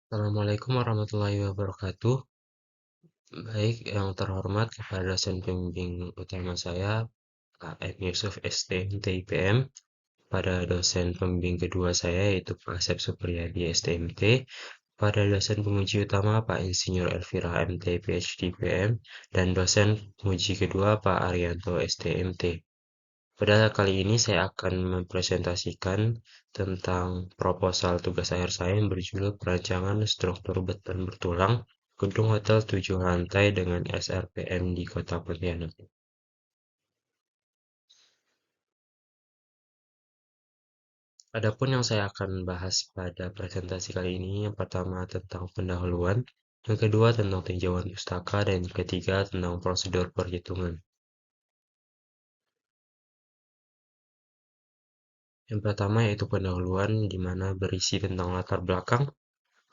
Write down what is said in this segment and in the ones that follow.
Assalamualaikum warahmatullahi wabarakatuh. Baik, yang terhormat kepada dosen pembimbing utama saya, Pak M. Yusuf STMT IPM, pada dosen pembimbing kedua saya yaitu Pak Asep Supriyadi STMT, pada dosen penguji utama Pak Insinyur Elvira MT PhD PM, dan dosen penguji kedua Pak Arianto STMT. Pada kali ini saya akan mempresentasikan tentang proposal tugas akhir saya yang berjudul Perancangan Struktur Beton Bertulang Gedung Hotel 7 Lantai dengan SRPM di Kota Pontianak. Adapun yang saya akan bahas pada presentasi kali ini, yang pertama tentang pendahuluan, yang kedua tentang tinjauan pustaka, dan yang ketiga tentang prosedur perhitungan. Yang pertama yaitu pendahuluan, di mana berisi tentang latar belakang,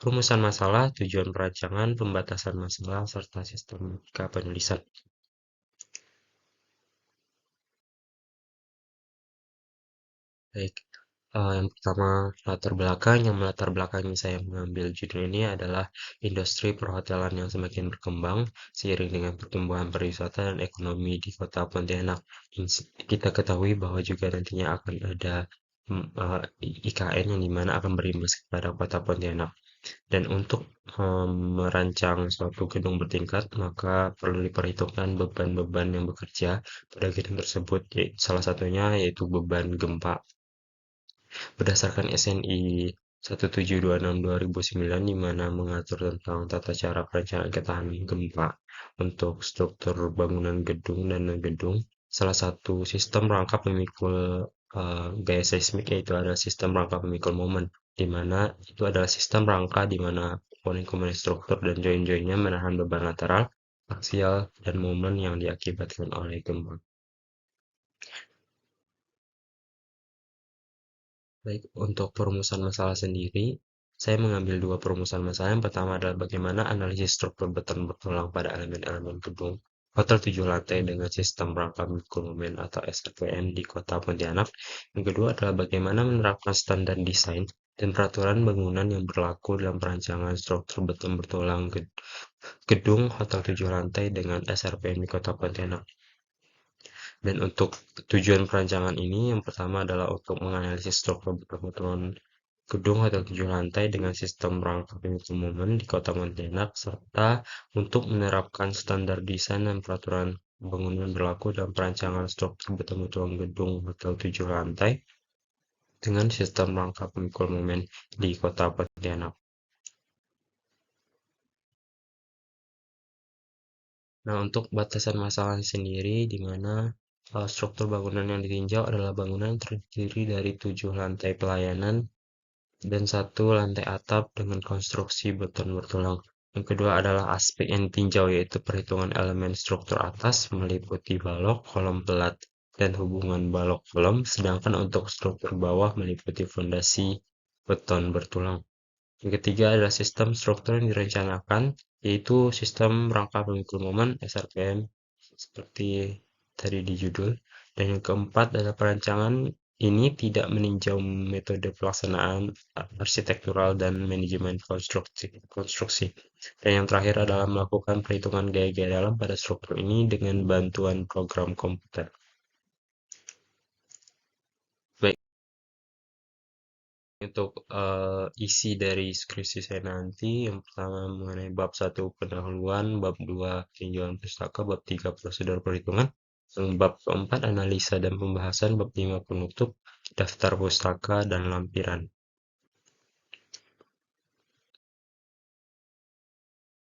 rumusan masalah, tujuan perancangan, pembatasan masalah, serta sistematika penulisan. Baik, yang pertama latar belakang, yang melatar belakangi saya mengambil judul ini adalah industri perhotelan yang semakin berkembang seiring dengan pertumbuhan pariwisata dan ekonomi di Kota Pontianak. Kita ketahui bahwa juga nantinya akan ada IKN yang dimana akan berimbas kepada Kota Pontianak. Dan untuk merancang suatu gedung bertingkat, maka perlu diperhitungkan beban-beban yang bekerja pada gedung tersebut. Salah satunya yaitu beban gempa. Berdasarkan SNI 1726/2009 di mana mengatur tentang tata cara perencanaan ketahanan gempa untuk struktur bangunan gedung dan non-gedung, salah satu sistem rangka pemikul gaya seismik yaitu adalah sistem rangka pemikul momen, di mana itu adalah sistem rangka di mana komponen-komponen struktur dan join-joinnya menahan beban lateral, aksial, dan momen yang diakibatkan oleh gempa. Baik, untuk perumusan masalah sendiri, saya mengambil dua perumusan masalah. Yang pertama adalah bagaimana analisis struktur beton bertulang pada elemen-elemen gedung hotel 7 lantai dengan sistem rangka mikro momen atau SRPM di Kota Pontianak. Yang kedua adalah bagaimana menerapkan standar desain dan peraturan bangunan yang berlaku dalam perancangan struktur beton bertulang gedung hotel 7 lantai dengan SRPM di Kota Pontianak. Dan untuk tujuan perancangan ini, yang pertama adalah untuk menganalisis struktur beton gedung hotel 7 lantai dengan sistem rangka pemikul momen di Kota Pontianak, serta untuk menerapkan standar desain dan peraturan bangunan berlaku dalam perancangan struktur beton gedung hotel 7 lantai dengan sistem rangka pemikul momen di Kota Pontianak. Nah, untuk batasan masalah sendiri, di mana struktur bangunan yang ditinjau adalah bangunan yang terdiri dari 7 lantai pelayanan dan satu lantai atap dengan konstruksi beton bertulang. Yang kedua adalah aspek yang ditinjau yaitu perhitungan elemen struktur atas meliputi balok, kolom pelat, dan hubungan balok kolom, sedangkan untuk struktur bawah meliputi fondasi beton bertulang. Yang ketiga adalah sistem struktur yang direncanakan, yaitu sistem rangka pemikul momen SRPM, seperti tadi di judul. Dan yang keempat adalah perancangan ini tidak meninjau metode pelaksanaan arsitektural dan manajemen konstruksi. Dan yang terakhir adalah melakukan perhitungan gaya-gaya dalam pada struktur ini dengan bantuan program komputer. Baik, untuk isi dari skripsi saya nanti, yang pertama mengenai bab 1 pendahuluan, bab 2 tinjauan pustaka, bab 3 prosedur perhitungan, bab keempat analisa dan pembahasan, bab 5 penutup, daftar pustaka, dan lampiran.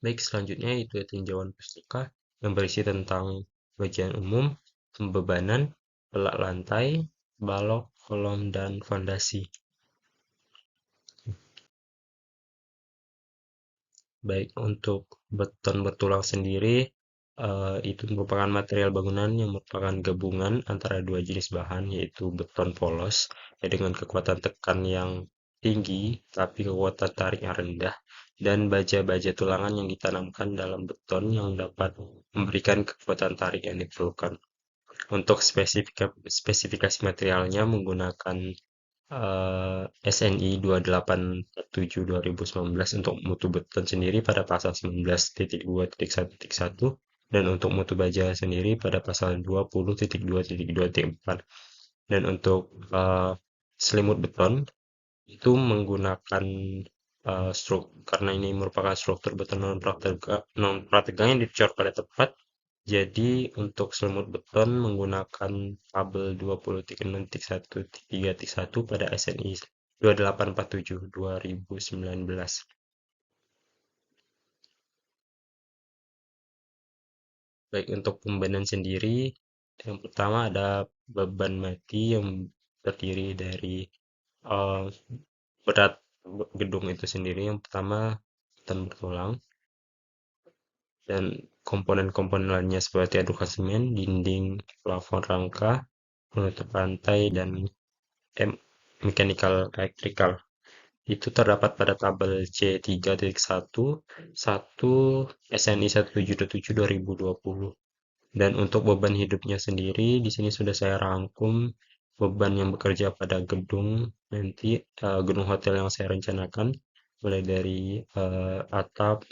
Baik, selanjutnya itu tinjauan pustaka yang berisi tentang bagian umum, pembebanan, pelak lantai, balok, kolom, dan fondasi. Baik, untuk beton bertulang sendiri, itu merupakan material bangunan yang merupakan gabungan antara dua jenis bahan, yaitu beton polos ya, dengan kekuatan tekan yang tinggi, tapi kekuatan tarik yang rendah, dan baja-baja tulangan yang ditanamkan dalam beton yang dapat memberikan kekuatan tarik yang diperlukan. Untuk spesifikasi materialnya menggunakan SNI 7/2019 untuk mutu beton sendiri pada pasal 19.2.1.1 dan untuk mutu baja sendiri pada pasal 20.2.2.4. Dan untuk selimut beton itu menggunakan karena ini merupakan struktur beton non prategang yang dicor pada tepat. Jadi untuk selimut beton menggunakan tabel 20.6.1.3.1 pada SNI 2847 2019. Baik, untuk pembenahan sendiri, yang pertama ada beban mati yang terdiri dari eh, berat gedung itu sendiri. Yang pertama, beton bertulang, dan komponen-komponen lainnya seperti adukan semen, dinding, plafon rangka, penutup lantai, dan mechanical electrical. Itu terdapat pada tabel C3.1 1 SNI 1727 2020. Dan untuk beban hidupnya sendiri, di sini sudah saya rangkum beban yang bekerja pada gedung nanti, gedung hotel yang saya rencanakan, mulai dari atap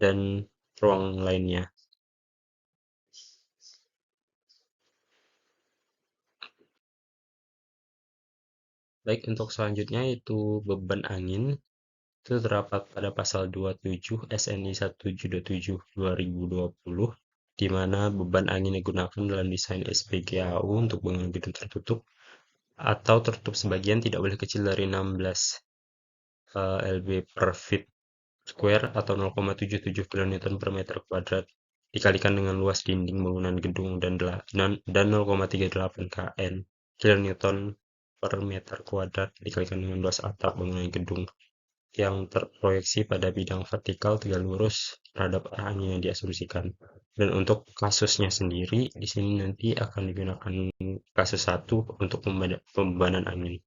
dan ruang lainnya. Baik, untuk selanjutnya itu beban angin. Itu terdapat pada pasal 27 SNI 1727 2020, di mana beban angin digunakan dalam desain SPGAU untuk bangunan gedung tertutup atau tertutup sebagian tidak boleh kecil dari 16 lb per feet square atau 0,77 kN per meter kuadrat dikalikan dengan luas dinding bangunan gedung dan 0,38 kN per meter kuadrat dikalikan dengan luas atap bangunan gedung yang terproyeksi pada bidang vertikal tegak lurus terhadap arah angin yang diasumsikan. Dan untuk kasusnya sendiri, di sini nanti akan digunakan kasus 1 untuk pembebanan angin.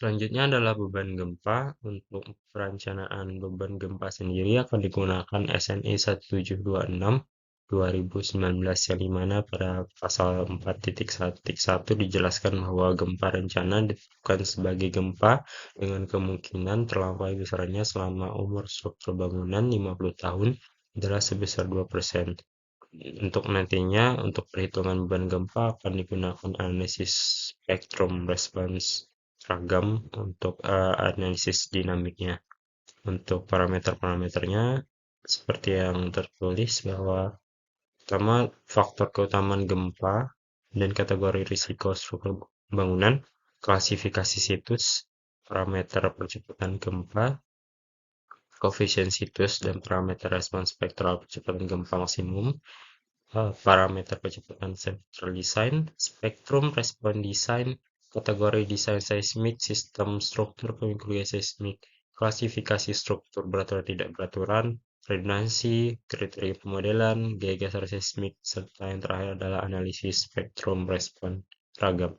Selanjutnya adalah beban gempa. Untuk perencanaan beban gempa sendiri akan digunakan SNI 1726 2019 yang dimana pada pasal 4.1.1 dijelaskan bahwa gempa rencana ditentukan sebagai gempa dengan kemungkinan terlampaui besarnya selama umur struktur bangunan 50 tahun adalah sebesar 2%. Untuk nantinya, untuk perhitungan beban gempa akan digunakan analisis spektrum response ragam untuk analisis dinamiknya. Untuk parameter-parameternya, seperti yang tertulis bahwa pertama faktor keutamaan gempa dan kategori risiko struktur bangunan, klasifikasi situs, parameter percepatan gempa, koefisien situs dan parameter respons spektral percepatan gempa maksimum, parameter kecepatan central design, spektrum respon design, kategori desain seismik, sistem struktur pemikul gaya seismik, klasifikasi struktur beraturan tidak beraturan, redundansi, kriteria pemodelan, gaya dasar seismik, serta yang terakhir adalah analisis spektrum respon ragam.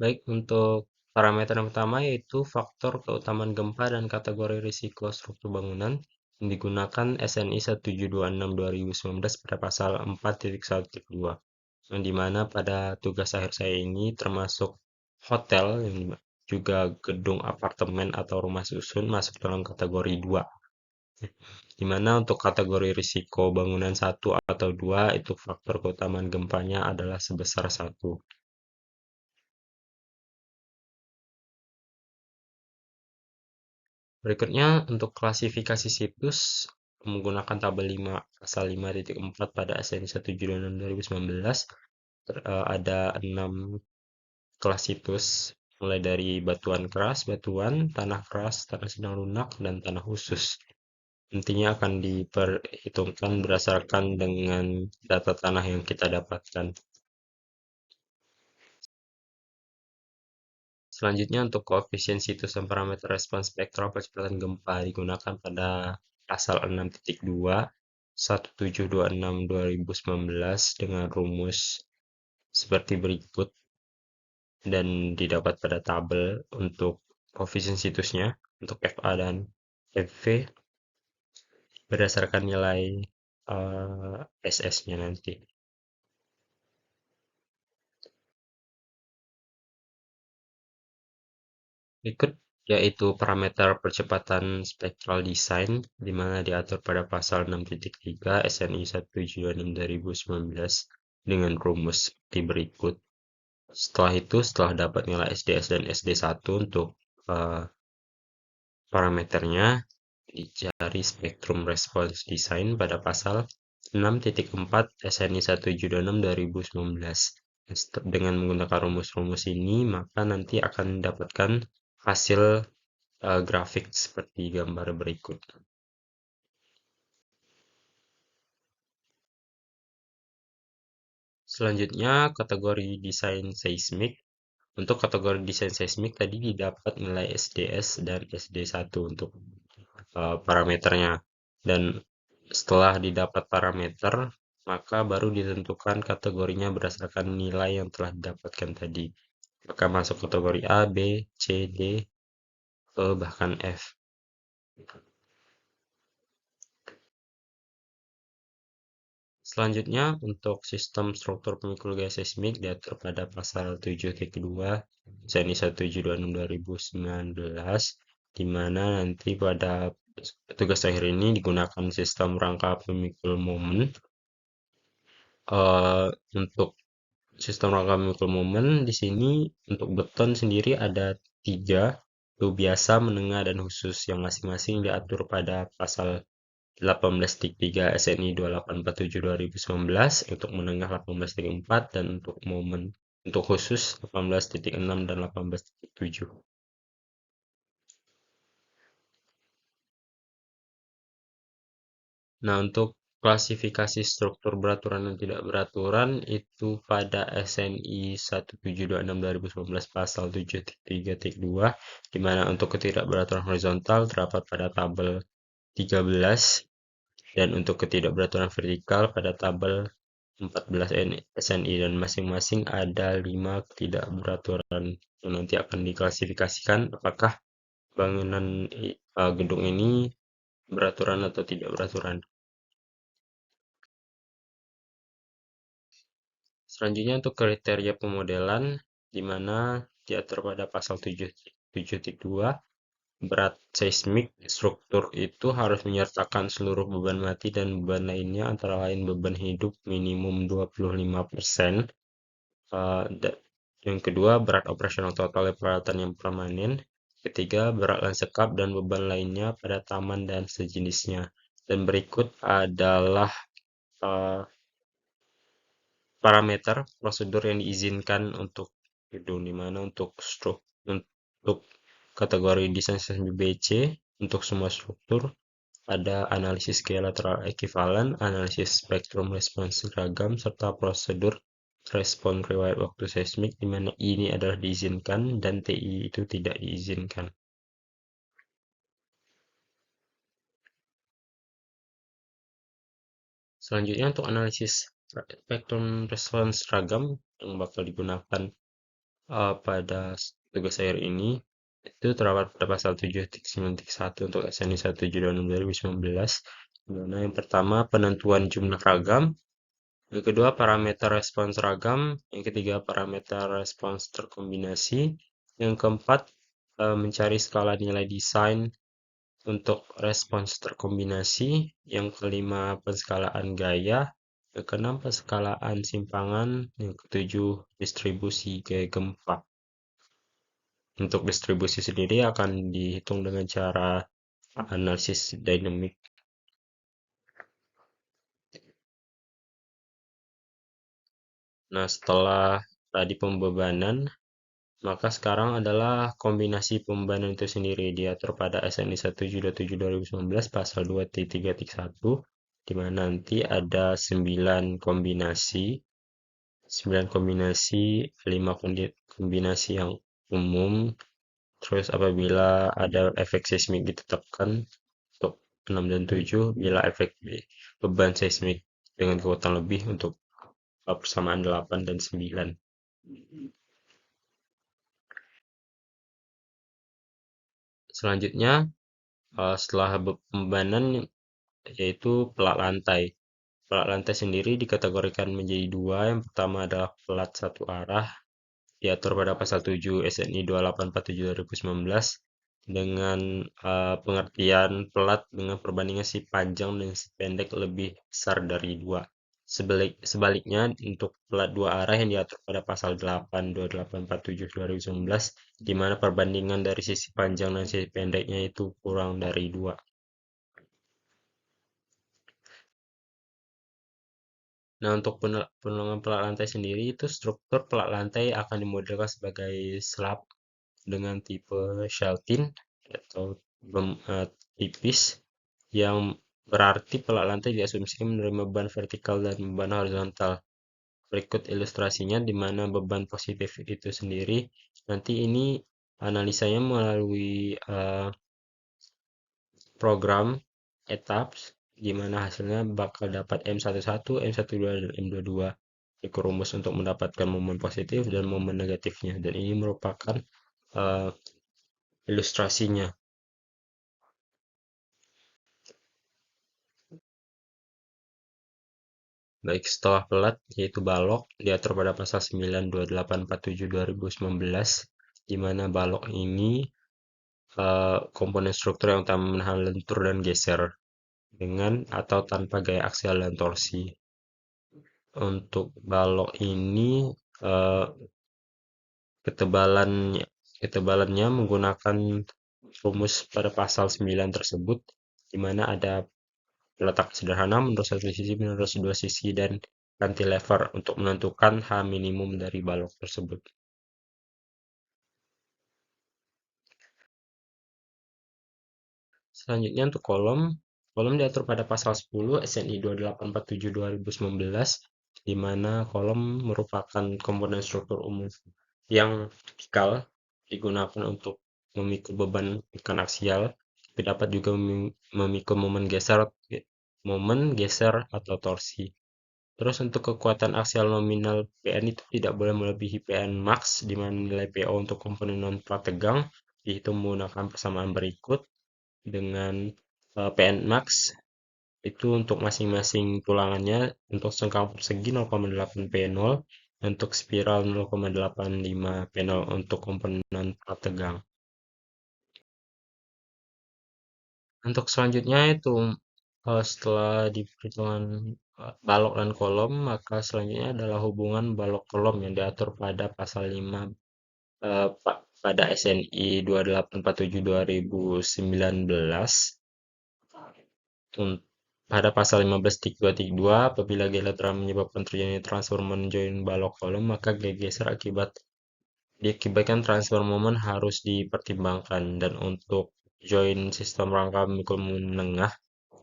Baik, untuk parameter yang pertama yaitu faktor keutamaan gempa dan kategori risiko struktur bangunan yang digunakan SNI 1726 2019 pada pasal 4.1.2, yang dimana pada tugas akhir saya ini termasuk hotel yang juga gedung apartemen atau rumah susun masuk dalam kategori 2, dimana untuk kategori risiko bangunan 1 atau 2 itu faktor keutamaan gempanya adalah sebesar 1. Berikutnya, untuk klasifikasi situs menggunakan tabel 5 pasal 5.4 pada SNI 176 2019 ada 6 kelas situs mulai dari batuan keras, batuan, tanah keras, tanah sedang lunak, dan tanah khusus. Nantinya akan diperhitungkan berdasarkan dengan data tanah yang kita dapatkan. Selanjutnya untuk koefisien situs dan parameter respons spektral percepatan gempa digunakan pada pasal 6.2 1726 2019 dengan rumus seperti berikut dan didapat pada tabel untuk koefisien situsnya untuk FA dan FV berdasarkan nilai SS-nya nanti. Berikut yaitu parameter percepatan spectral design, di mana diatur pada pasal 6.3 SNI 176/2019 dengan rumus seperti berikut. Setelah itu, setelah dapat nilai SDS dan SD1 untuk eh, parameternya, dicari spektrum response design pada pasal 6.4 SNI 176/2019. Dengan menggunakan rumus-rumus ini, maka nanti akan mendapatkan hasil grafik seperti gambar berikut. Selanjutnya, kategori desain seismik. Untuk kategori desain seismik tadi didapat nilai SDS dan SD1 untuk parameternya. Dan setelah didapat parameter, maka baru ditentukan kategorinya berdasarkan nilai yang telah didapatkan tadi. Maka masuk kategori A, B, C, D, E, bahkan F. Selanjutnya, untuk sistem struktur pemikul gaya seismik diatur pada pasal 7.2 SNI 176/2019, di mana nanti pada tugas akhir ini digunakan sistem rangka pemikul momen. Untuk sistem rangka pemikul momen di sini untuk beton sendiri ada 3, itu biasa, menengah, dan khusus, yang masing-masing diatur pada pasal 18.3 SNI 2847/2019, untuk menengah 18.4, dan untuk momen untuk khusus 18.6 dan 18.7. Nah, untuk klasifikasi struktur beraturan dan tidak beraturan itu pada SNI 1726/2019 pasal 7.3.2, di mana untuk ketidakberaturan horizontal terdapat pada tabel 13, dan untuk ketidakberaturan vertikal pada tabel 14 SNI, dan masing-masing ada 5 ketidakberaturan yang nanti akan diklasifikasikan apakah bangunan gedung ini beraturan atau tidak beraturan. Selanjutnya untuk kriteria pemodelan, di mana diatur pada pasal 7.2, berat seismik struktur itu harus menyertakan seluruh beban mati dan beban lainnya, antara lain beban hidup minimum 25%. Yang kedua, berat operasional total peralatan yang permanen. Ketiga, berat lansekap dan beban lainnya pada taman dan sejenisnya. Dan berikut adalah uh, parameter prosedur yang diizinkan untuk gedung, di mana untuk untuk kategori desain sistem BC untuk semua struktur ada analisis gaya lateral ekuivalen, analisis spektrum respons seragam, serta prosedur respon riwayat waktu seismik, di mana ini adalah diizinkan dan TI itu tidak diizinkan. Selanjutnya untuk analisis spektrum respons seragam yang bakal digunakan pada tugas akhir ini itu terdapat pada pasal 7.9.1 untuk SNI 176/2019, di mana yang pertama penentuan jumlah ragam, yang kedua parameter respons ragam, yang ketiga parameter respons terkombinasi, yang keempat mencari skala nilai desain untuk respons terkombinasi, yang kelima penskalaan gaya, yang keenam penskalaan simpangan, yang ketujuh distribusi gaya gempa. Untuk distribusi sendiri akan dihitung dengan cara analisis dynamic. Nah, setelah tadi pembebanan, maka sekarang adalah kombinasi pembebanan itu sendiri, diatur pada SNI 177/2019 pasal 2.3.1, di mana nanti ada 9 kombinasi, 5 kombinasi yang umum. Terus apabila ada efek seismik ditetapkan untuk 6 dan 7, bila efek beban seismik dengan kekuatan lebih untuk persamaan 8 dan 9. Selanjutnya, setelah pembebanan, yaitu pelak lantai. pelat lantai sendiri dikategorikan menjadi dua. Yang pertama adalah pelat satu arah, diatur pada pasal 7 SNI 2847 2019 dengan pengertian pelat dengan perbandingan si panjang dan si pendek lebih besar dari dua. Sebaliknya untuk pelat dua arah yang diatur pada pasal 8 2847 2019 di mana perbandingan dari sisi panjang dan sisi pendeknya itu kurang dari dua. Nah, untuk penolongan pelat lantai sendiri itu struktur pelat lantai akan dimodelkan sebagai slab dengan tipe sheltin atau tipis yang berarti pelat lantai diasumsikan menerima beban vertikal dan beban horizontal. Berikut ilustrasinya di mana beban positif itu sendiri nanti ini analisanya melalui program etaps di mana hasilnya bakal dapat M11, M12, dan M22 rumus untuk mendapatkan momen positif dan momen negatifnya, dan ini merupakan uh, ilustrasinya. Baik, setelah pelat yaitu balok diatur pada pasal 9 2847 2019 di mana balok ini komponen struktur yang utama menahan lentur dan geser dengan atau tanpa gaya aksial dan torsi. Untuk balok ini eh, ketebalannya ketebalannya menggunakan rumus pada pasal 9 tersebut di mana ada letak sederhana menurut satu sisi, menurut dua sisi, dan cantilever untuk menentukan H minimum dari balok tersebut. Selanjutnya untuk kolom diatur pada pasal 10 SNI 2847 2019 di mana kolom merupakan komponen struktur umum yang vertikal digunakan untuk memikul beban tekan aksial, tapi dapat juga memikul momen geser atau torsi. Terus untuk kekuatan aksial nominal PN itu tidak boleh melebihi PN max, di mana nilai PO untuk komponen non-plat tegang dihitung menggunakan persamaan berikut dengan PN max itu untuk masing-masing tulangannya untuk sengkang persegi 0,8 P0, untuk spiral 0,85 P0 untuk komponen non-plat tegang. Untuk selanjutnya itu setelah di perhitungan balok dan kolom, maka selanjutnya adalah hubungan balok kolom yang diatur pada pasal 5 pada SNI 2847 2019 pada pasal 15.2.2 apabila geometri menyebabkan terjadinya transfer momen join balok kolom maka geser diakibatkan transfer momen harus dipertimbangkan, dan untuk join sistem rangka mikul menengah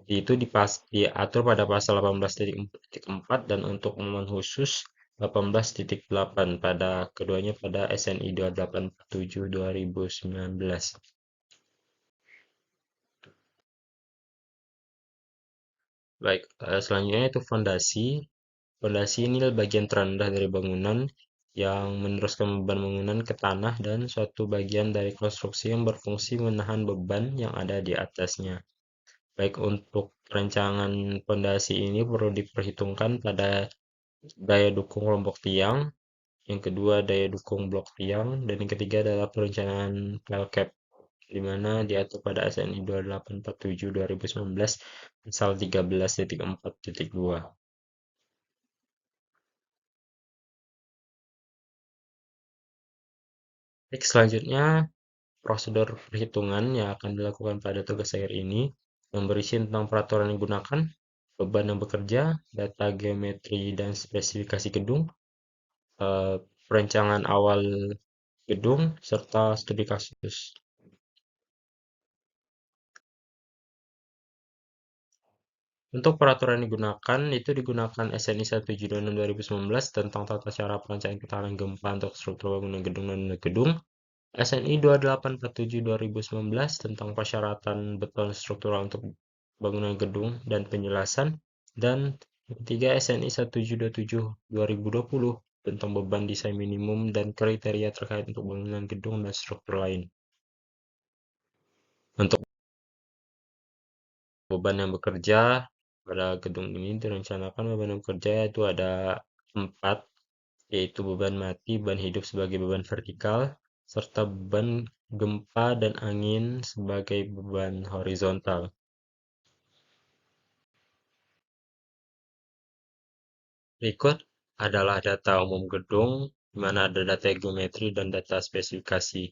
itu diatur pada pasal 18.4 dan untuk momen khusus 18.8 pada keduanya pada SNI 2847 2019. Baik, selanjutnya itu fondasi. Fondasi ini adalah bagian terendah dari bangunan yang meneruskan beban bangunan ke tanah dan suatu bagian dari konstruksi yang berfungsi menahan beban yang ada di atasnya. Baik, untuk perencanaan fondasi ini perlu diperhitungkan pada daya dukung kelompok tiang, yang kedua daya dukung blok tiang, dan yang ketiga adalah perencanaan pelcap di mana diatur pada SNI 2847 2019 pasal 13.4.2. Baik, selanjutnya prosedur perhitungan yang akan dilakukan pada tugas akhir ini yang berisi tentang peraturan yang digunakan, beban yang bekerja, data geometri dan spesifikasi gedung, perencanaan awal gedung, serta studi kasus. Untuk peraturan yang digunakan, itu digunakan SNI 176 2019 tentang tata cara perencanaan ketahanan gempa untuk struktur bangunan gedung dan unit gedung, SNI 2847 2019 tentang persyaratan beton struktural untuk bangunan gedung dan penjelasan, dan ketiga SNI 1727 2020 tentang beban desain minimum dan kriteria terkait untuk bangunan gedung dan struktur lain. Untuk beban yang bekerja, Pada gedung ini direncanakan beban kerja itu ada 4, yaitu beban mati, beban hidup sebagai beban vertikal, serta beban gempa dan angin sebagai beban horizontal. Berikut adalah data umum gedung, di mana ada data geometri dan data spesifikasi.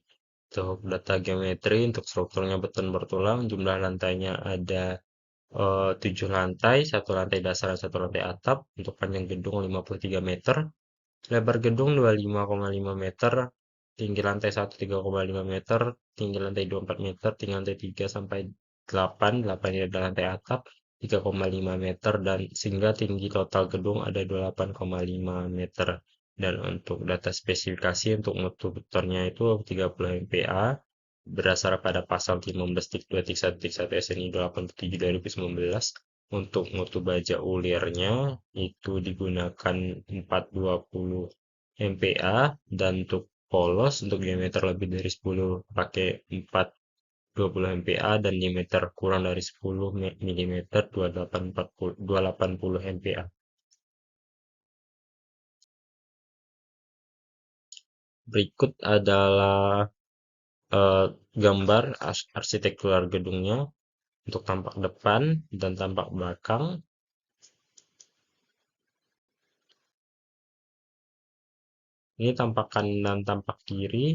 Untuk data geometri, untuk strukturnya beton bertulang, jumlah lantainya ada 7 lantai, satu lantai dasar dan satu lantai atap. Untuk panjang gedung 53 meter, lebar gedung 25,5 meter, tinggi lantai 1 3,5 meter, tinggi lantai 2 4 meter, tinggi lantai 3 sampai 8, 8 ini adalah lantai atap, 3,5 meter, dan sehingga tinggi total gedung ada 28,5 meter. Dan untuk data spesifikasi untuk mutu betonnya itu 30 MPa berdasar pada pasal 15.2.1.1 SNI 87 2019. Untuk mutu baja ulirnya itu digunakan 420 MPa, dan untuk polos untuk diameter lebih dari 10 pakai 420 MPa, dan diameter kurang dari 10 mm 280 MPa. Berikut adalah eh, gambar arsitektural gedungnya untuk tampak depan dan tampak belakang. Ini tampak kanan dan tampak kiri.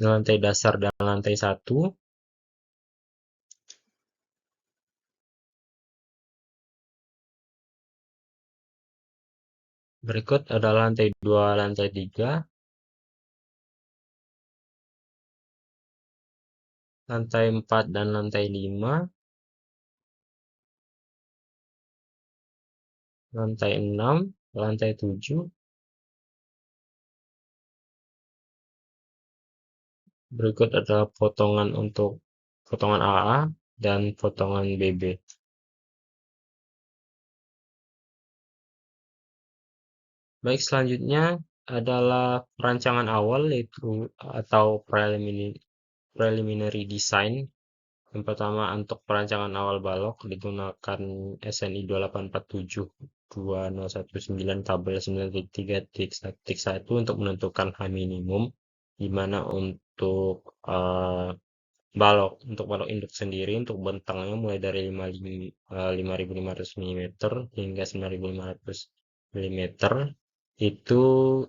Lantai dasar dan lantai 1. Berikut adalah lantai 2, lantai 3, lantai 4 dan lantai 5, lantai 6, lantai 7. Berikut adalah potongan untuk potongan AA dan potongan BB. Baik, selanjutnya adalah perancangan awal yaitu atau preliminary design. Yang pertama, untuk perancangan awal balok digunakan SNI 2847-2019 tabel 9.3.1 untuk menentukan H minimum, di mana untuk balok induk sendiri untuk bentangnya mulai dari 5.500 mm hingga 9.500 mm itu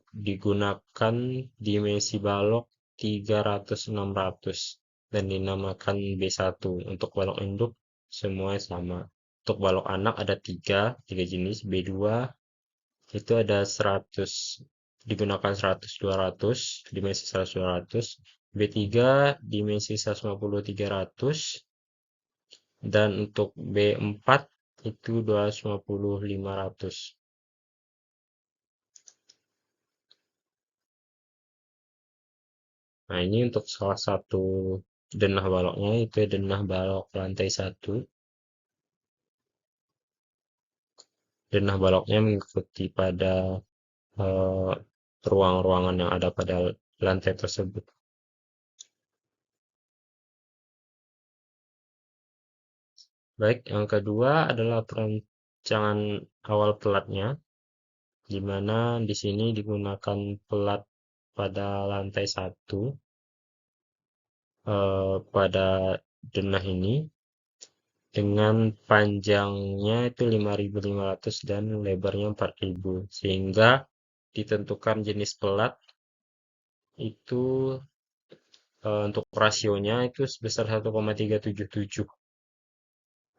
digunakan dimensi balok 300-600 dan dinamakan B1. Untuk balok induk semua sama. Untuk balok anak ada tiga jenis. B2 itu ada 100, digunakan 100-200, dimensi 100-200. B3 dimensi 150-300, dan untuk B4 itu 250-500. Nah, ini untuk salah satu denah baloknya, itu denah balok lantai 1. Denah baloknya mengikuti pada eh, ruang-ruangan yang ada pada lantai tersebut. Baik, yang kedua adalah perancangan awal pelatnya, di mana di sini digunakan pelat pada lantai 1 pada denah ini dengan panjangnya itu 5.500 dan lebarnya 4.000, sehingga ditentukan jenis pelat itu untuk rasionya itu sebesar 1,377.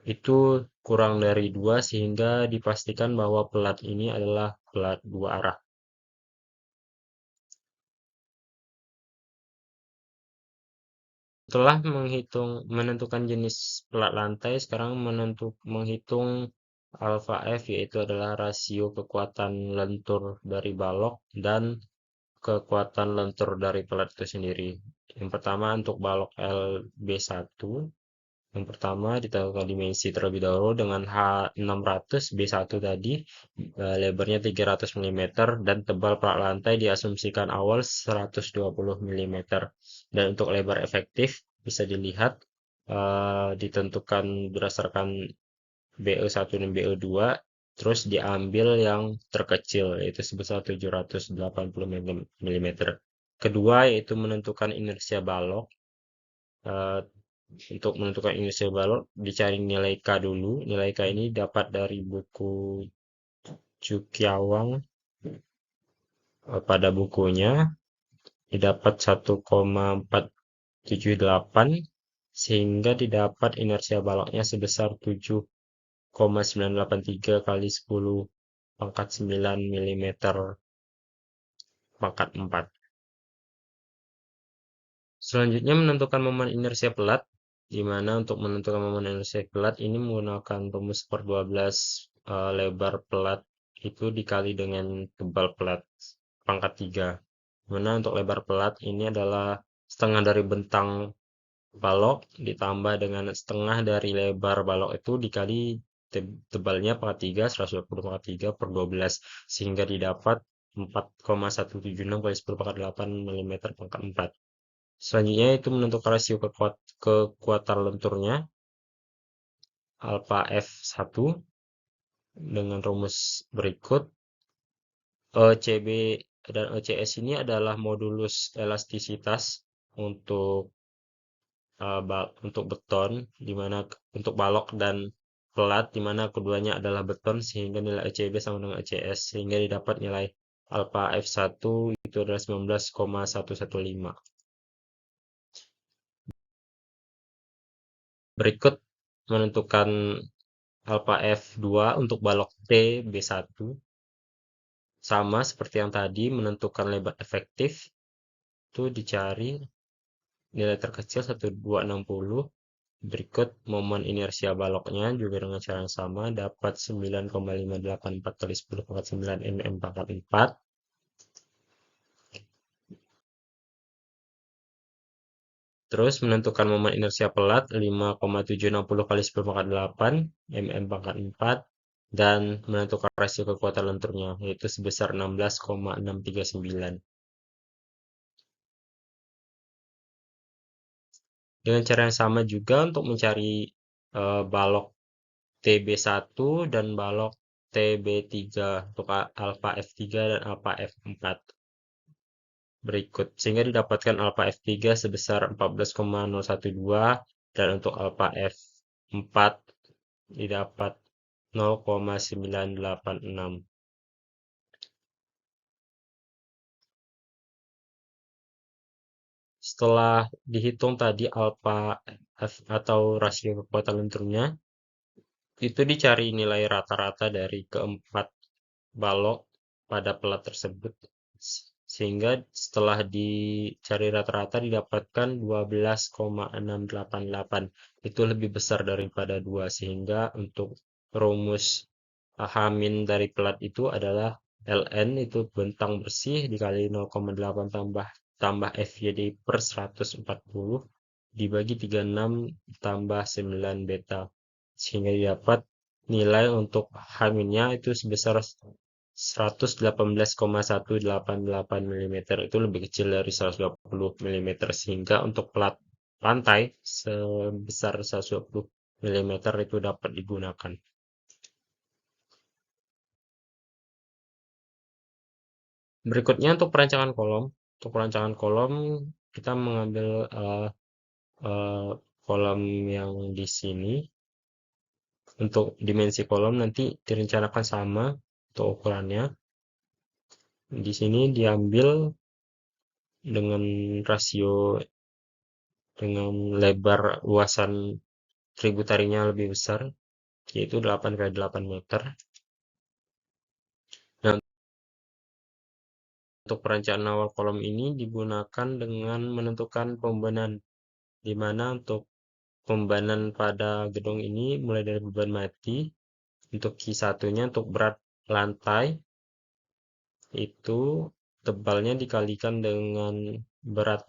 Itu kurang dari 2 sehingga dipastikan bahwa pelat ini adalah pelat dua arah. Setelah menentukan jenis pelat lantai, sekarang menghitung alfa F, yaitu adalah rasio kekuatan lentur dari balok dan kekuatan lentur dari pelat itu sendiri. Yang pertama untuk balok LB1 Yang pertama, ditentukan dimensi terlebih dahulu dengan H600 B1 tadi, lebarnya 300 mm, dan tebal pelak lantai diasumsikan awal 120 mm. Dan untuk lebar efektif, bisa dilihat ditentukan berdasarkan BE1 dan BE2, terus diambil yang terkecil, yaitu sebesar 780 mm. Kedua, yaitu menentukan inersia balok. Eh, untuk menentukan inersia balok, dicari nilai K dulu. Nilai K ini dapat dari buku Cukiawang. Pada bukunya didapat 1,478 sehingga didapat inersia baloknya sebesar 7,983 kali 10 pangkat 9 mm pangkat 4. Selanjutnya menentukan momen inersia pelat, di mana untuk menentukan momen inersia pelat ini menggunakan rumus per 12, lebar pelat itu dikali dengan tebal pelat pangkat 3. Mana untuk lebar pelat ini adalah setengah dari bentang balok ditambah dengan setengah dari lebar balok itu dikali tebalnya pangkat 3, 120 pangkat 3 per 12, sehingga didapat 4,176 kali 10 pangkat 8 mm pangkat 4. Selanjutnya itu menentukan rasio kekuatan lenturnya alfa F1 dengan rumus berikut. ECB dan ECS ini adalah modulus elastisitas untuk untuk beton, di mana untuk balok dan pelat, di mana keduanya adalah beton, sehingga nilai ECB sama dengan ECS, sehingga didapat nilai alfa F1 itu adalah 19,115. Berikut menentukan alfa F2 untuk balok T B1. Sama seperti yang tadi, menentukan lebar efektif itu dicari nilai terkecil 1260. Berikut momen inersia baloknya juga dengan cara yang sama, dapat 9,584 kali 10 pangkat 9 mm pangkat 4. Terus menentukan momen inersia pelat 5,760 kali 10 pangkat 8 mm pangkat 4. Dan menentukan rasio kekuatan lenturnya, yaitu sebesar 16,639. Dengan cara yang sama juga untuk mencari balok TB1 dan balok TB3 untuk alfa F3 dan alfa F4 berikut, sehingga didapatkan alfa F3 sebesar 14,012 dan untuk alfa F4 didapat 0,986. Setelah dihitung tadi alfa F atau rasio kekuatan lenturnya, itu dicari nilai rata-rata dari keempat balok pada pelat tersebut, sehingga setelah dicari rata-rata didapatkan 12,688. Itu lebih besar daripada 2, sehingga untuk rumus H- dari pelat itu adalah Ln itu bentang bersih dikali 0,8 tambah FYD per 140 dibagi 36 tambah 9 beta, sehingga didapat nilai untuk H-nya itu sebesar 118,188 mm. Itu lebih kecil dari 120 mm, sehingga untuk pelat lantai sebesar 120 mm itu dapat digunakan. Berikutnya untuk perancangan kolom. Untuk perancangan kolom kita mengambil eh, kolom yang di sini. Untuk dimensi kolom nanti direncanakan sama untuk ukurannya. Di sini diambil dengan rasio dengan lebar luasan tributarinya lebih besar, yaitu 8 kali 8 meter. Nah, untuk perencanaan awal kolom ini digunakan dengan menentukan pembebanan, di mana untuk pembebanan pada gedung ini mulai dari beban mati. Untuk Q1-nya untuk berat lantai itu tebalnya dikalikan dengan berat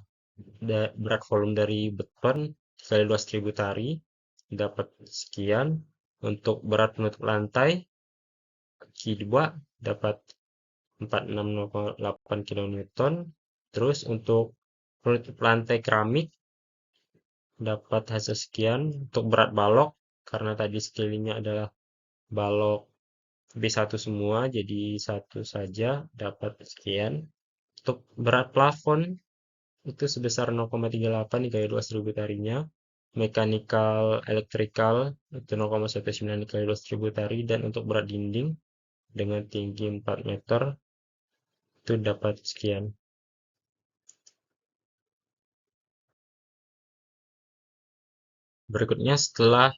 berat volume dari beton dikali luas tributari, dapat sekian. Untuk berat penutup lantai Q2 dapat 4608 kN. Terus untuk penutup lantai keramik dapat hasil sekian. Untuk berat balok, karena tadi sekelilingnya adalah balok B1 semua, jadi satu saja dapat sekian. Untuk berat plafon itu sebesar 0,38 dikali luas tribut tarinya. Mechanical, electrical itu 0,19 dikali luas tribut tari. Dan untuk berat dinding dengan tinggi 4 meter itu dapat sekian. Berikutnya setelah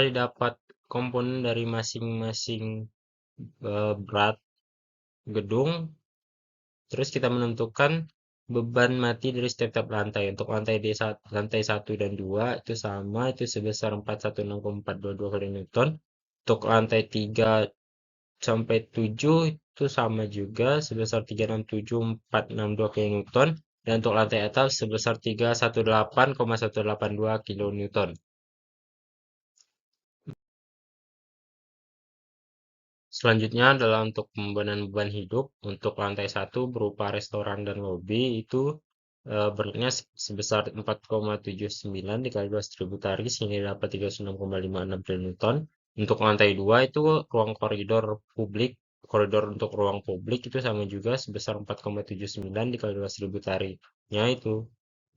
didapat komponen dari masing-masing berat gedung, terus kita menentukan beban mati dari setiap lantai. Untuk lantai 1 dan 2 itu sama, itu sebesar 416,422 kN. Untuk lantai 3 sampai 7 itu sama juga sebesar 367,462 kN. Dan untuk lantai atas sebesar 318,182 kN. Selanjutnya adalah untuk pembebanan beban hidup. Untuk lantai 1 berupa restoran dan lobi itu beratnya sebesar 4,79 dikali 2 tari sehingga dapat 36,56 kN. Untuk lantai 2 itu ruang koridor untuk ruang publik itu sama juga sebesar 4,79 dikali 2 tari. Nya itu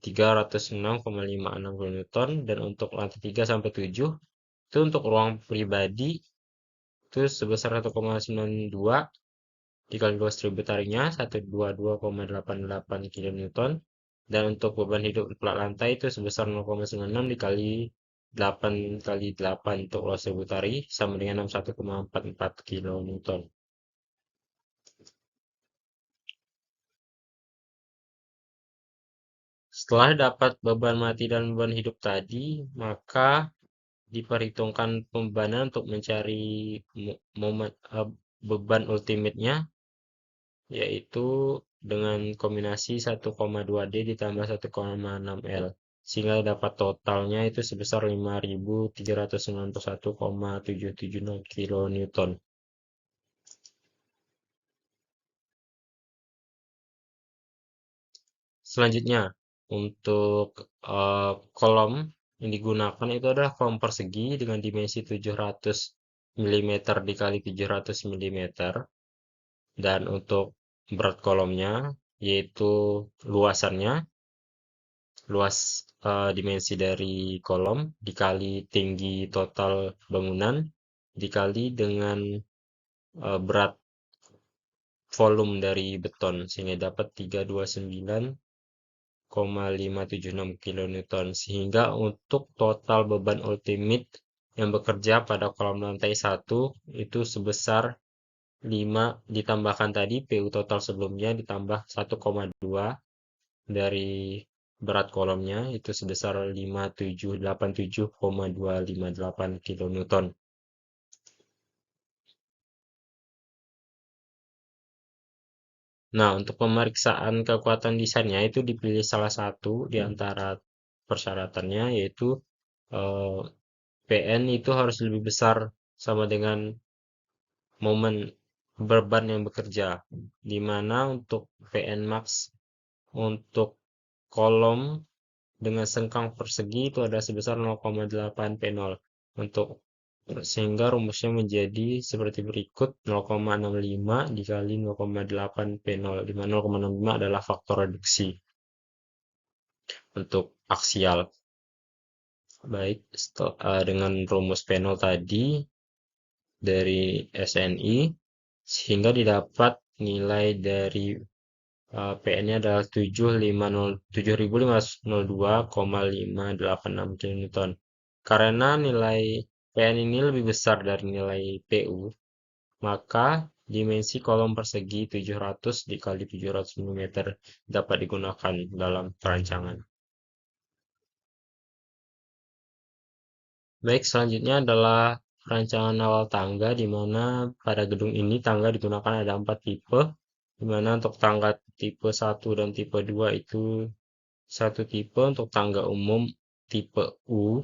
306,56 kN. Dan untuk lantai 3 sampai 7 itu untuk ruang pribadi itu sebesar 1,92 dikali luas tarinya 122,88 kN. Dan untuk beban hidup plat lantai itu sebesar 0,96 dikali 8 kali 8 untuk luas tari sama dengan 61,44 kN. Setelah dapat beban mati dan beban hidup tadi, maka diperhitungkan pembebanan untuk mencari beban ultimate-nya, yaitu dengan kombinasi 1,2D ditambah 1,6L, sehingga dapat totalnya itu sebesar 5.391,770 kN. Selanjutnya, untuk kolom yang digunakan itu adalah kolom persegi dengan dimensi 700 mm dikali 700 mm. Dan untuk berat kolomnya yaitu luas dimensi dari kolom dikali tinggi total bangunan dikali dengan berat volume dari beton sehingga dapat 329,576 kN. Sehingga untuk total beban ultimate yang bekerja pada kolom lantai 1 itu sebesar 5 ditambahkan tadi PU total sebelumnya ditambah 1,2 dari berat kolomnya itu sebesar 5787,258 kN. Nah, untuk pemeriksaan kekuatan desainnya itu dipilih salah satu di antara persyaratannya yaitu eh, PN itu harus lebih besar sama dengan momen beban yang bekerja, di mana untuk PN max untuk kolom dengan sengkang persegi itu ada sebesar 0,8 P0 untuk sehingga rumusnya menjadi seperti berikut 0,65 dikali 0,8 P0 di mana 0,65 adalah faktor reduksi untuk aksial. Baik, dengan rumus P0 tadi dari SNI sehingga didapat nilai dari PN-nya adalah 7.502,586 kN. Karena nilai PN ini lebih besar dari nilai PU, maka dimensi kolom persegi 700 dikali 700 mm dapat digunakan dalam perancangan. Baik, selanjutnya adalah perancangan awal tangga, di mana pada gedung ini tangga digunakan ada 4 tipe, di mana untuk tangga tipe 1 dan tipe 2 itu satu tipe, untuk tangga umum tipe U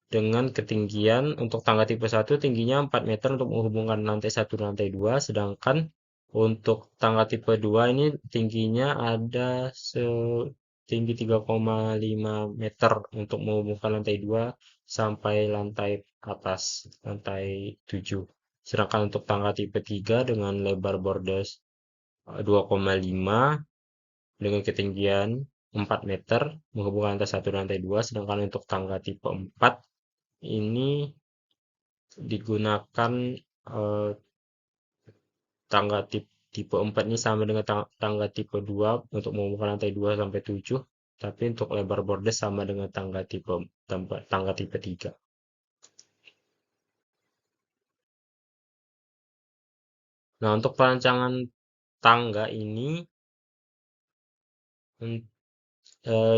dengan ketinggian untuk tangga tipe 1 tingginya 4 meter untuk menghubungkan lantai 1 dan lantai 2, sedangkan untuk tangga tipe 2 ini tingginya ada setinggi 3,5 meter untuk menghubungkan lantai 2 sampai lantai atas, lantai 7. Sedangkan untuk tangga tipe 3 dengan lebar bordes 2,5 dengan ketinggian 4 meter menghubungkan lantai 1 dan lantai 2, sedangkan untuk tangga tipe 4 ini digunakan eh, tangga tipe 4 ini sama dengan tangga tipe 2 untuk menghubungkan lantai 2 sampai 7, tapi untuk lebar bordes sama dengan tangga tipe 3. Nah, untuk perancangan tangga ini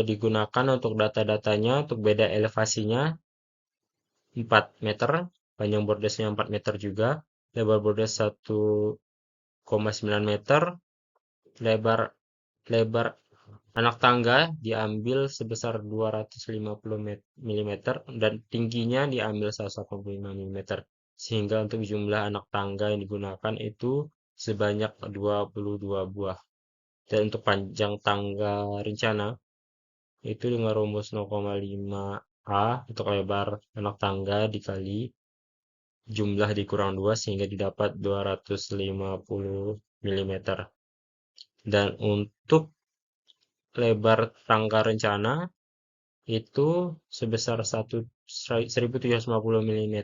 digunakan untuk data-datanya untuk beda elevasinya 4 meter, panjang bordesnya 4 meter juga, lebar bordes 1,9 meter, lebar lebar anak tangga diambil sebesar 250 mm dan tingginya diambil 185 mm. Sehingga untuk jumlah anak tangga yang digunakan itu sebanyak 22 buah. Dan untuk panjang tangga rencana itu dengan rumus 0,5 A untuk lebar anak tangga dikali jumlah dikurang 2 sehingga didapat 250 mm. Dan untuk lebar tangga rencana itu sebesar 1750 mm.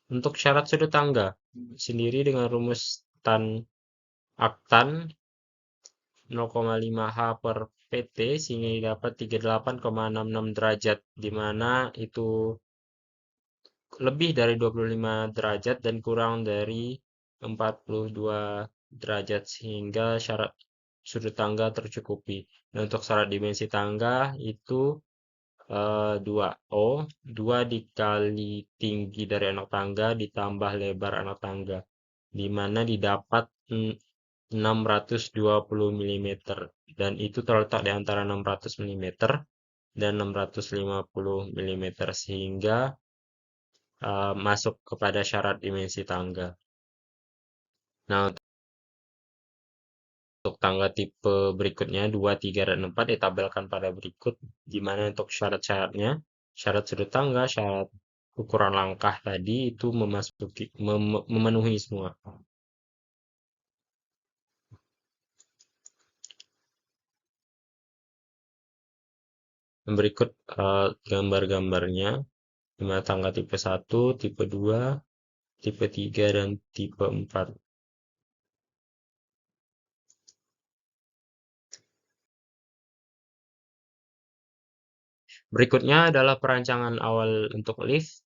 Untuk syarat sudut tangga sendiri dengan rumus tan aktan 0,5 H per PT sehingga dapat 38,66 derajat, di mana itu lebih dari 25 derajat dan kurang dari 42 derajat sehingga syarat sudut tangga tercukupi. Dan untuk syarat dimensi tangga itu 2O, 2 dikali tinggi dari anak tangga ditambah lebar anak tangga, di mana didapat 620 mm dan itu terletak di antara 600 mm dan 650 mm sehingga masuk kepada syarat dimensi tangga. Nah, untuk tangga tipe berikutnya 2, 3, dan 4 ditabelkan pada berikut, di mana untuk syarat-syaratnya, syarat sudut tangga, syarat ukuran langkah tadi itu memenuhi semua. Dan berikut gambar-gambarnya, di mana tangga tipe 1, tipe 2, tipe 3, dan tipe 4. Berikutnya adalah perancangan awal untuk lift.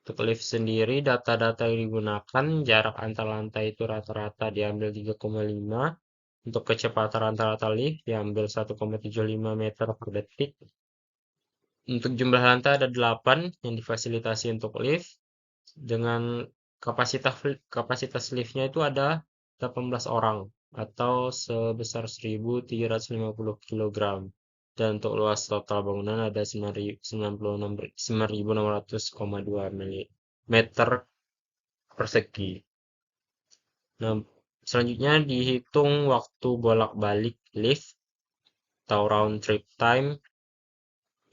Untuk lift sendiri, data-data yang digunakan, jarak antar lantai itu rata-rata diambil 3,5. Untuk kecepatan rata-rata lift diambil 1,75 meter per detik. Untuk jumlah lantai ada 8 yang difasilitasi untuk lift. Dengan kapasitas liftnya itu ada 18 orang atau sebesar 1.350 kg. Dan untuk luas total bangunan ada 9.600,2 meter persegi. Nah, selanjutnya dihitung waktu bolak-balik lift atau round trip time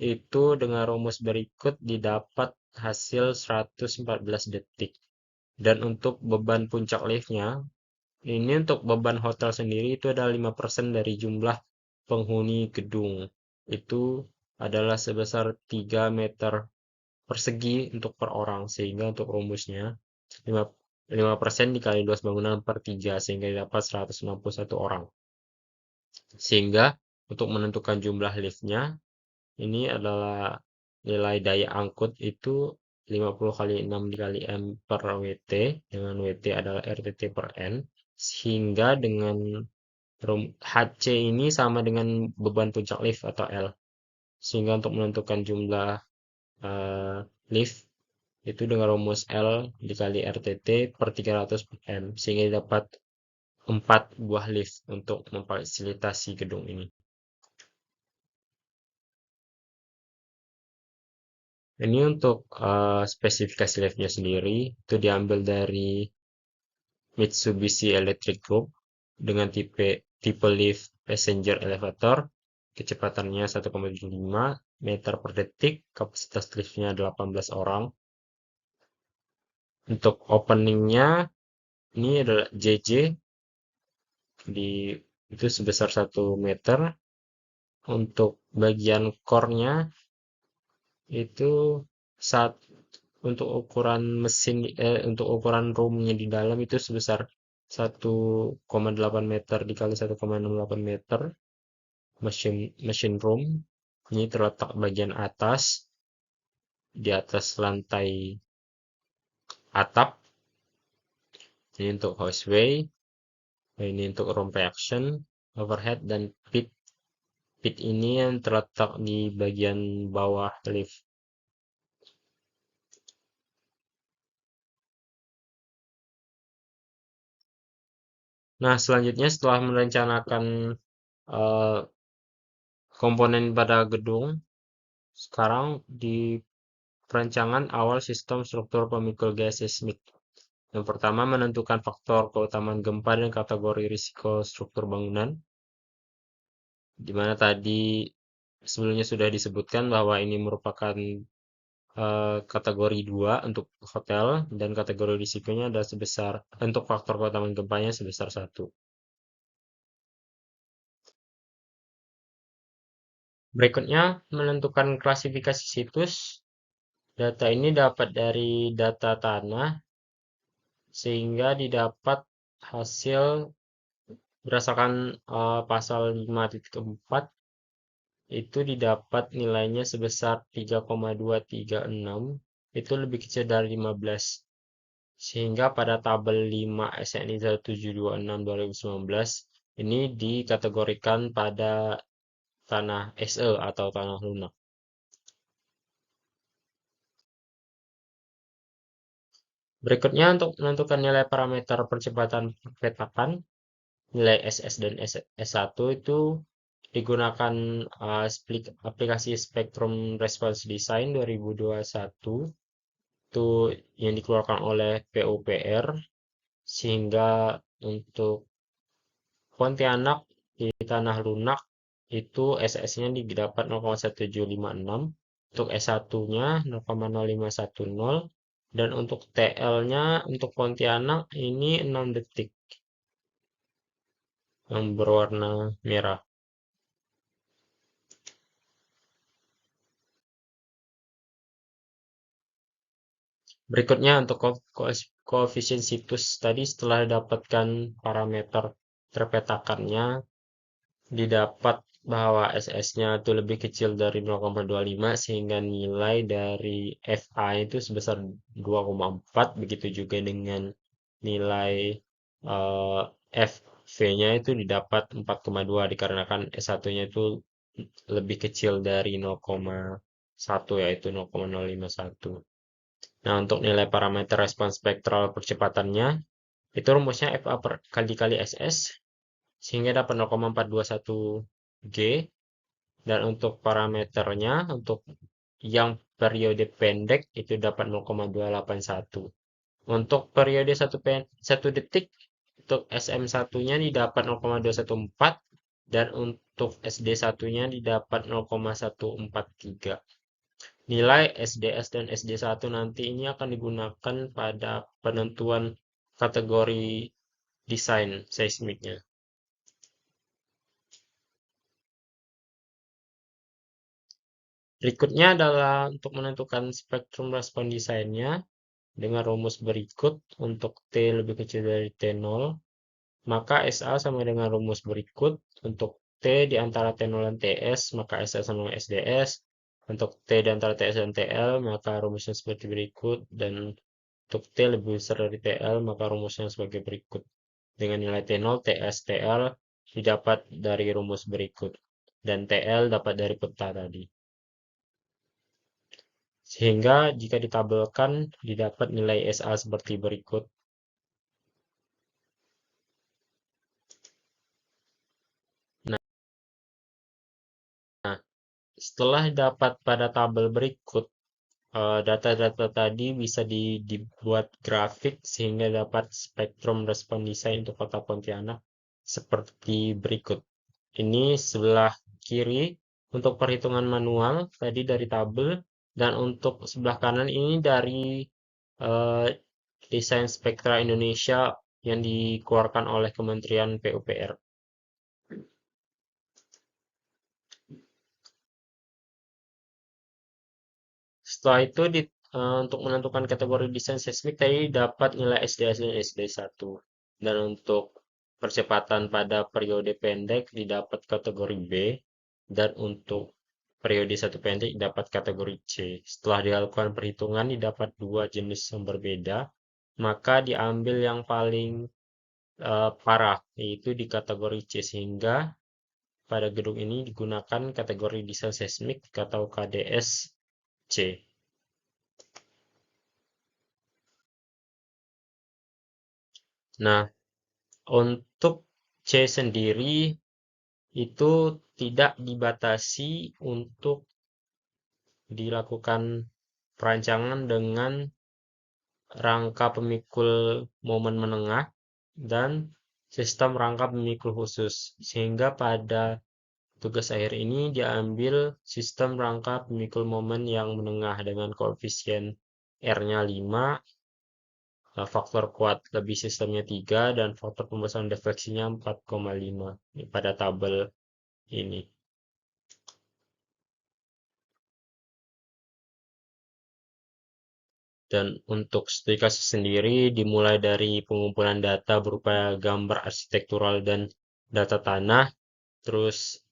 itu dengan rumus berikut didapat hasil 114 detik. Dan untuk beban puncak liftnya, ini untuk beban hotel sendiri itu adalah 5% dari jumlah penghuni gedung. Itu adalah sebesar 3 meter persegi untuk per orang. Sehingga untuk rumusnya 5% dikali luas bangunan per 3 sehingga dapat 161 orang. Sehingga untuk menentukan jumlah liftnya ini adalah nilai daya angkut itu 50 kali 6 dikali M per WT, dengan WT adalah RTT per N, sehingga dengan HC ini sama dengan beban puncak lift atau L. Sehingga untuk menentukan jumlah lift itu dengan rumus L dikali RTT per 300 per M, sehingga dapat 4 buah lift untuk memfasilitasi gedung ini. Ini untuk spesifikasi liftnya sendiri, itu diambil dari Mitsubishi Electric Group dengan tipe lift passenger elevator, kecepatannya 1,75 meter per detik, kapasitas liftnya 18 orang. Untuk openingnya ini adalah JJ di itu sebesar 1 meter. Untuk bagian core-nya itu saat untuk ukuran untuk ukuran roomnya di dalam itu sebesar 1,8 meter dikali 1,68 meter. Mesin room ini terletak bagian atas di atas lantai atap. Ini untuk houseway, ini untuk room reaction, overhead, dan pit. Pit ini yang terletak di bagian bawah lift. Nah, selanjutnya setelah merencanakan eh, komponen pada gedung, sekarang di perancangan awal sistem struktur pemikul gaya seismik. Yang pertama, menentukan faktor keutamaan gempa dan kategori risiko struktur bangunan, di mana tadi sebelumnya sudah disebutkan bahwa ini merupakan kategori 2 untuk hotel, dan kategori risikonya adalah sebesar, untuk faktor keutamaan gempanya sebesar 1. Berikutnya, menentukan klasifikasi situs. Data ini dapat dari data tanah, sehingga didapat hasil berdasarkan pasal 5.4, itu didapat nilainya sebesar 3,236, itu lebih kecil dari 15. Sehingga pada tabel 5 SNI 1726/2019 ini dikategorikan pada tanah SE atau tanah lunak. Berikutnya, untuk menentukan nilai parameter percepatan petakan, nilai SS dan S1 itu digunakan aplikasi Spectrum Response Design 2021, itu yang dikeluarkan oleh PUPR, sehingga untuk Pontianak di tanah lunak itu SS-nya didapat 0,1756, untuk S1-nya 0,0510, dan untuk TL-nya untuk Pontianak ini 6 detik yang berwarna merah. Berikutnya untuk koefisien situs tadi, setelah dapatkan parameter terpetakannya, didapat bahwa SS-nya itu lebih kecil dari 0,25, sehingga nilai dari FA itu sebesar 2,4. Begitu juga dengan nilai eh, FV-nya itu didapat 4,2, dikarenakan S1-nya itu lebih kecil dari 0,1, yaitu 0,051. Nah, untuk nilai parameter respons spektral percepatannya, itu rumusnya FA per kali SS, sehingga dapat 0,421 G. Dan untuk parameternya, untuk yang periode pendek, itu dapat 0,281. Untuk periode 1 detik, untuk SM1-nya didapat 0,214, dan untuk SD1-nya didapat 0,143. Nilai SDS dan SD1 nanti ini akan digunakan pada penentuan kategori desain seismiknya. Berikutnya adalah untuk menentukan spektrum respon desainnya dengan rumus berikut. Untuk T lebih kecil dari T0, maka SA sama dengan rumus berikut. Untuk T di antara T0 dan TS, maka SA sama dengan SDS. Untuk T di antara TS dan TL, maka rumusnya seperti berikut. Dan untuk T lebih besar dari TL, maka rumusnya sebagai berikut. Dengan nilai T0, TS, TL didapat dari rumus berikut. Dan TL dapat dari peta tadi. Sehingga jika ditabelkan, didapat nilai SA seperti berikut. Nah, setelah dapat pada tabel berikut, Data-data tadi bisa dibuat grafik sehingga dapat spektrum respon desain untuk kota Pontianak seperti berikut. Ini sebelah kiri untuk perhitungan manual tadi dari tabel, dan untuk sebelah kanan ini dari eh, desain spektra Indonesia yang dikeluarkan oleh Kementerian PUPR. Setelah itu untuk menentukan kategori desain seismik tadi dapat nilai SDS dan SD1. Dan untuk percepatan pada periode pendek didapat kategori B, dan untuk periode satu pendek dapat kategori C. Setelah dilakukan perhitungan didapat dua jenis yang berbeda, maka diambil yang paling parah, yaitu di kategori C, sehingga pada gedung ini digunakan kategori desain seismik atau KDS C. Nah, untuk C sendiri itu tidak dibatasi untuk dilakukan perancangan dengan rangka pemikul momen menengah dan sistem rangka pemikul khusus. Sehingga pada tugas akhir ini diambil sistem rangka pemikul momen yang menengah dengan koefisien R-nya 5, faktor kuat lebih sistemnya 3, dan faktor pembesaran defleksinya 4,5 pada tabel ini. Dan untuk studi kasus sendiri dimulai dari pengumpulan data berupa gambar arsitektural dan data tanah, terus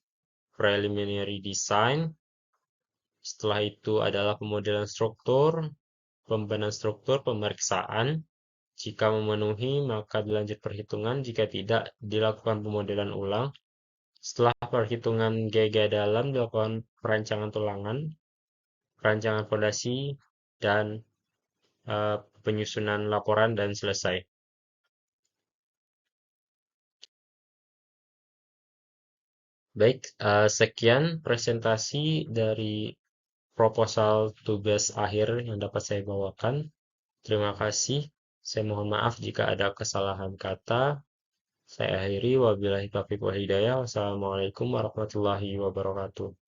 preliminary design. Setelah itu adalah pemodelan struktur, pembenahan struktur, pemeriksaan. Jika memenuhi, maka dilanjut perhitungan. Jika tidak, dilakukan pemodelan ulang. Setelah perhitungan GG dalam, dilakukan perancangan tulangan, perancangan fondasi, dan penyusunan laporan, dan selesai. Baik, sekian presentasi dari proposal tugas akhir yang dapat saya bawakan. Terima kasih. Saya mohon maaf jika ada kesalahan kata. Saya akhiri, wabillahi taufiq wal hidayah. Wassalamualaikum warahmatullahi wabarakatuh.